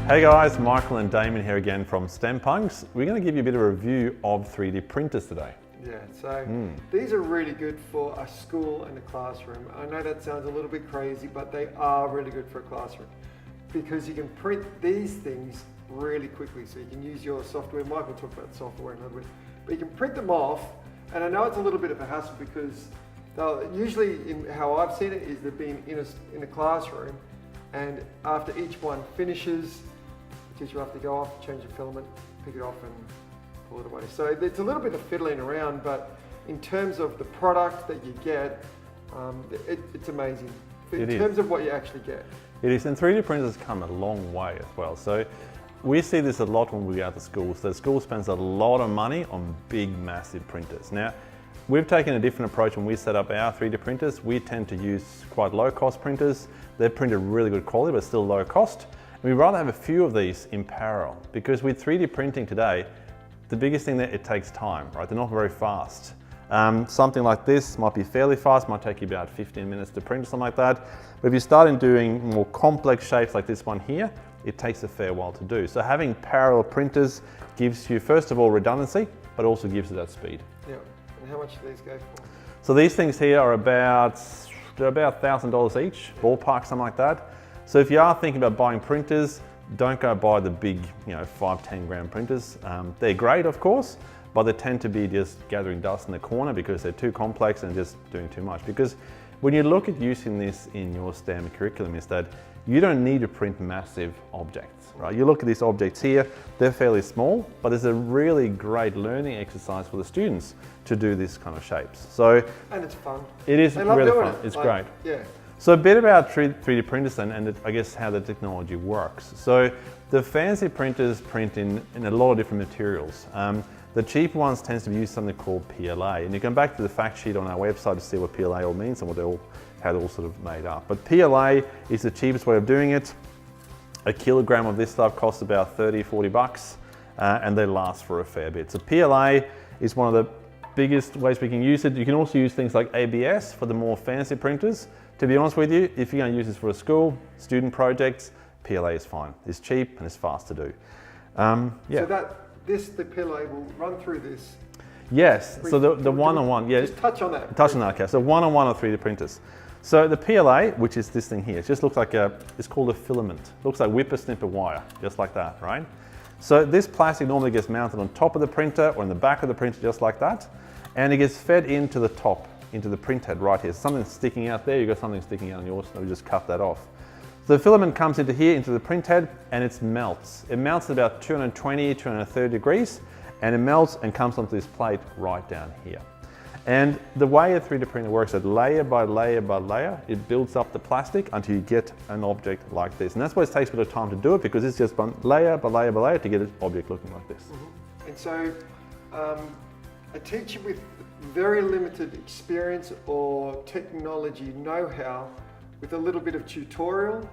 Hey guys, Michael and Damon here again from STEM Punks. We're going to give you a bit of a review of 3D printers today. Yeah, so these are really good for a school and a classroom. I know that sounds a little bit crazy, but they are really good for a classroom because you can print these things really quickly. So you can use your software. Michael talked about software in a little bit, but you can print them off. And I know it's a little bit of a hassle because usually in how I've seen it is they've been in a classroom, and after each one finishes, the teacher will have to go off, change the filament, pick it off and pull it away. So it's a little bit of fiddling around, but in terms of the product that you get, it's amazing. In terms of what you actually get. It is, and 3D printers come a long way as well. So we see this a lot when we go out to schools. So school spends a lot of money on big, massive printers. Now, we've taken a different approach when we set up our 3D printers. We tend to use quite low-cost printers. They're printed really good quality, but still low cost. And we'd rather have a few of these in parallel, because with 3D printing today, the biggest thing that it takes time, right? They're not very fast. Something like this might be fairly fast, might take you about 15 minutes to print or something like that. But if you start in doing more complex shapes like this one here, it takes a fair while to do. So having parallel printers gives you, first of all, redundancy, but also gives you that speed. Yeah, and how much do these go for? So these things here are about $1,000 each, ballpark, something like that. So if you are thinking about buying printers, don't go buy the big, 5-10 gram printers. They're great, of course, but they tend to be just gathering dust in the corner because they're too complex and just doing too much. Because when you look at using this in your STEM curriculum, is that you don't need to print massive objects, right? You look at these objects here, they're fairly small, but it's a really great learning exercise for the students to do this kind of shapes. So, and it's fun. It is really fun. It's great. Yeah. So a bit about 3D printers and I guess how the technology works. So the fancy printers print in a lot of different materials. The cheaper ones tends to use something called PLA, and you come back to the fact sheet on our website to see what PLA all means and how they're all sort of made up. But PLA is the cheapest way of doing it. A kilogram of this stuff costs about 30-40 bucks, and they last for a fair bit. So PLA is one of the biggest ways we can use it. You can also use things like ABS for the more fancy printers. To be honest with you, if you're going to use this for a school, student projects, PLA is fine. It's cheap and it's fast to do. Yeah. So the PLA will run through this. Yes, so the one-on-one, yeah. Just touch on that. Touch on that, okay. So one-on-one of 3D printers. So the PLA, which is this thing here, it just looks like it's called a filament. Looks like whippersnipper wire, just like that, right? So this plastic normally gets mounted on top of the printer or in the back of the printer, just like that. And it gets fed into the top, into the print head right here. So something's sticking out there, you've got something sticking out on yours, so we just cut that off. So the filament comes into here, into the print head, and it melts. It melts at about 220, 230 degrees, and it melts and comes onto this plate right down here. And the way a 3D printer works is that layer by layer by layer, it builds up the plastic until you get an object like this. And that's why it takes a bit of time to do it, because it's just one layer by layer by layer to get an object looking like this. Mm-hmm. And so a teacher with very limited experience or technology know-how with a little bit of tutorial,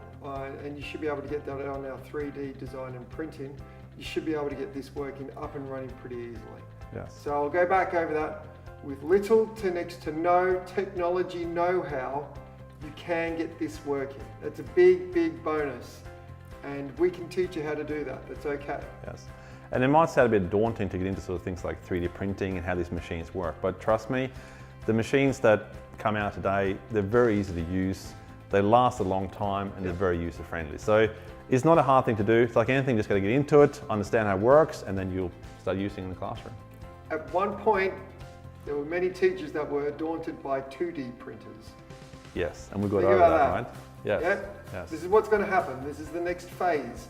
and you should be able to get that on our 3D design and printing, you should be able to get this working up and running pretty easily. Yes. So I'll go back over that. With little to next to no technology know-how, you can get this working. That's a big, big bonus. And we can teach you how to do that. That's okay. Yes. And it might sound a bit daunting to get into sort of things like 3D printing and how these machines work, but trust me, the machines that come out today, they're very easy to use, they last a long time, and they're very user-friendly. So it's not a hard thing to do. It's like anything, just got to get into it, understand how it works, and then you'll start using it in the classroom. At one point, there were many teachers that were daunted by 2D printers. Yes, and we got over that, right? Yes. Yep. Yes. This is what's going to happen. This is the next phase.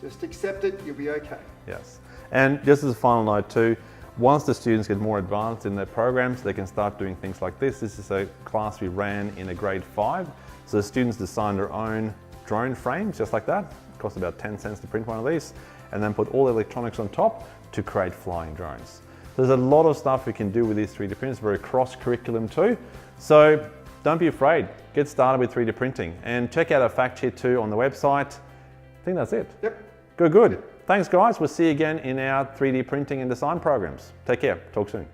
Just accept it, you'll be okay. Yes. And just as a final note too, once the students get more advanced in their programs, they can start doing things like this. This is a class we ran in a grade 5. So the students designed their own drone frames, just like that. It cost about 10 cents to print one of these, and then put all the electronics on top to create flying drones. There's a lot of stuff we can do with these 3D printers, very cross-curriculum too. So don't be afraid, get started with 3D printing and check out our fact sheet too on the website. I think that's it. Yep. Good. Thanks guys, we'll see you again in our 3D printing and design programs. Take care, talk soon.